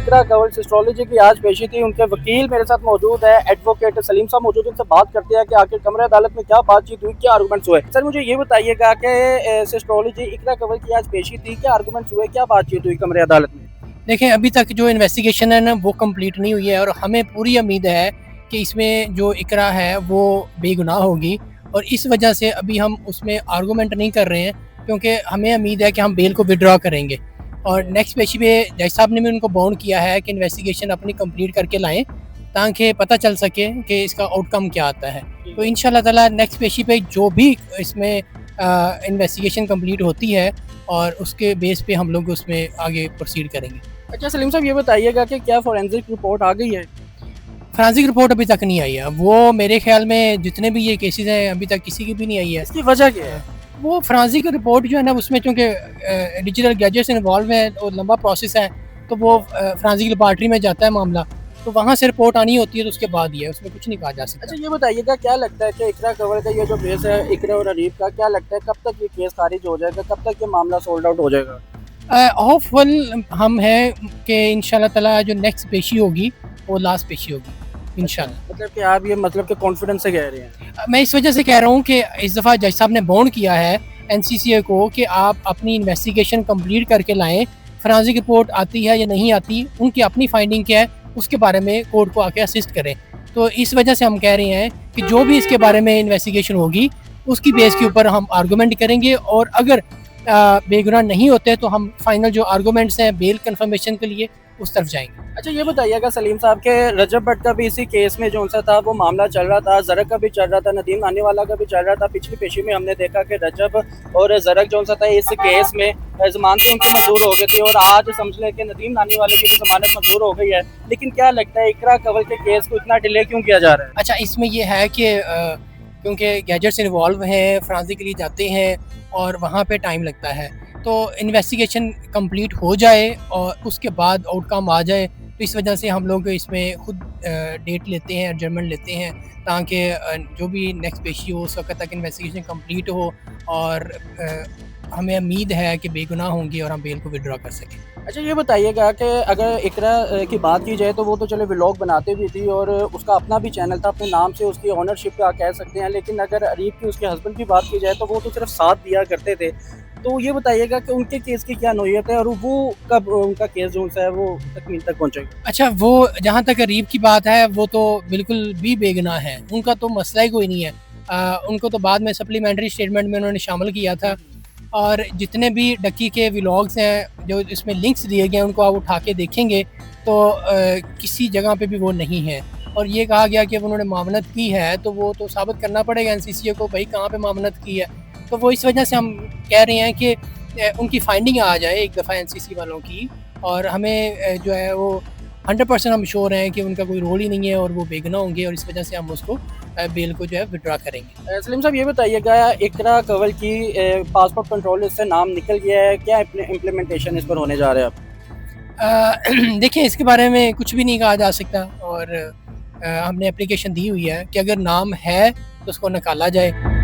इकरा Kanwal astrology की आज पेशी थी। उनके वकील मेरे साथ मौजूद है, एडवोकेट सलीम साहब मौजूद हैं। उनसे बात करते हैं कि आखिर कमरे अदालत में क्या बातचीत हुई, क्या आर्गूमेंट्स हुए। सर मुझे ये बताइएगा कि एस्ट्रोलॉजी इकरा कंवल की आज पेशी थी, क्या आर्गूमेंट्स हुए, क्या बातचीत हुई कमरे अदालत में? देखें, अभी तक जो इन्वेस्टिगेशन है ना वो कंप्लीट नहीं हुई है और हमें पूरी उम्मीद है कि इसमें जो इकरा है वो बेगुनाह होगी और इस वजह से अभी हम उसमें आर्गूमेंट नहीं कर रहे हैं, क्योंकि हमें उम्मीद है कि हम बेल को विड्रॉ करेंगे। और नेक्स्ट पेशी पे जज साहब ने भी उनको बाउंड किया है कि इन्वेस्टिगेशन अपनी कंप्लीट करके लाएं ताकि पता चल सके कि इसका आउटकम क्या आता है। तो इंशाल्लाह ताला नेक्स्ट पेशी पे जो भी इसमें इन्वेस्टिगेशन कंप्लीट होती है और उसके बेस पे हम लोग उसमें आगे प्रोसीड करेंगे। अच्छा सलीम साहब ये बताइएगा कि क्या फोरेंसिक रिपोर्ट आ गई है? फोरेंसिक रिपोर्ट अभी तक नहीं आई है। वो मेरे ख्याल में जितने भी ये केसेस हैं अभी तक किसी की भी नहीं आई है। इसकी वजह क्या है? वो फोरेंसिक रिपोर्ट जो है ना उसमें चूँकि डिजिटल गैजेट्स इन्वॉल्व हैं और लंबा प्रोसेस है, तो वो फोरेंसिक लेबॉर्ट्री में जाता है मामला, तो वहाँ से रिपोर्ट आनी होती है, तो उसके बाद ही है, उसमें कुछ नहीं कहा जा सकता। अच्छा ये बताइएगा क्या लगता है कि इकरा कंवल का ये जो केस है, इकरा और अरीब का, क्या लगता है कब तक ये केस खारिज हो जाएगा, कब तक ये मामला सोल्ड आउट हो जाएगा? होपफुल हम हैं कि इंशाल्लाह ताला जो नेक्स्ट पेशी होगी वो लास्ट पेशी होगी इंशाल्लाह। मतलब कि आप ये मतलब कि कॉन्फिडेंस से कह रहे हैं? मैं इस वजह से कह रहा हूँ कि इस दफ़ा जज साहब ने बाउंड किया है एनसीसीए को कि आप अपनी इन्वेस्टिगेशन कंप्लीट करके लाएं। फोरेंसिक रिपोर्ट आती है या नहीं आती, उनकी अपनी फाइंडिंग क्या है, उसके बारे में कोर्ट को आके असिस्ट करें। तो इस वजह से हम कह रहे हैं कि जो भी इसके बारे में इन्वेस्टिगेशन होगी उसकी बेस के ऊपर हम आर्गूमेंट करेंगे और अगर बेगुनाह नहीं होते तो हम फाइनल जो आर्गूमेंट्स हैं बेल कंफर्मेशन के लिए उस तरफ जाएंगे। अच्छा ये बताइएगा सलीम साहब के रजब भट्ट का भी इसी केस में जो सा था वो मामला चल रहा था, जरक का भी चल रहा था, नदीम नानी वाला का भी चल रहा था। पिछली पेशी में हमने देखा कि रजब और जरक जो सा था इस केस में जमानतें उनकी मंजूर हो गई थी और आज समझ लें कि नदीम नानी वाले की भी जमानत मंजूर हो गई है। लेकिन क्या लगता है इकरा कंवल के केस को इतना डिले क्यों किया जा रहा है? अच्छा, इसमें ये है कि क्योंकि गैजेट्स इन्वॉल्व हैं, फोरेंसिक के लिए जाते हैं और वहाँ पे टाइम लगता है, तो इन्वेस्टिगेशन कंप्लीट हो जाए और उसके बाद आउटकम आ जाए, तो इस वजह से हम लोग इसमें खुद डेट लेते हैं, एडजर्नमेंट लेते हैं ताकि जो भी नेक्स्ट पेशी हो उस वक्त तक इन्वेस्टिगेशन कंप्लीट हो और हमें उम्मीद है कि बेगुनाह होंगे और हम बेल को विड्रॉ कर सकें। अच्छा ये बताइएगा कि अगर इकरा की बात की जाए तो वो तो चले व्लॉग बनाते भी थी और उसका अपना भी चैनल था, अपने नाम से उसकी ओनरशिप का कह सकते हैं। लेकिन अगर अरीब की उसके हस्बैंड की बात की जाए तो वो तो सिर्फ साथ दिया करते थे। तो ये बताइएगा कि उनके केस की क्या नौयत है और वो कब उनका केस जो है वो तकमील तक पहुँचेगा? अच्छा, वो जहाँ तक अरीब की बात है वो तो बिल्कुल भी बेगुनाह है, उनका तो मसला ही कोई नहीं है। उनको तो बाद में सप्लीमेंट्री स्टेटमेंट में उन्होंने शामिल किया था और जितने भी डक्की के व्लॉग्स हैं जो इसमें लिंक्स दिए गए हैं उनको आप उठा के देखेंगे तो किसी जगह पे भी वो नहीं है। और ये कहा गया कि उन्होंने मामनत की है तो वो तो साबित करना पड़ेगा एनसीसीए को भाई कहाँ पे मामनत की है। तो वो इस वजह से हम कह रहे हैं कि उनकी फाइंडिंग आ जाए एक दफ़ा एनसीसी वालों की और हमें जो है वो 100% हम श्योर हैं कि उनका कोई रोल ही नहीं है और वो बेगुनाह होंगे और इस वजह से हम उसको बेल को जो है विड्रॉ करेंगे। सलीम साहब ये बताइएगा इकरा कंवल की पासपोर्ट कंट्रोल से नाम निकल गया है, क्या इम्प्लीमेंटेशन इस पर होने जा रहा है अब? देखिए, इसके बारे में कुछ भी नहीं कहा जा सकता और हमने एप्लीकेशन दी हुई है कि अगर नाम है तो उसको निकाला जाए।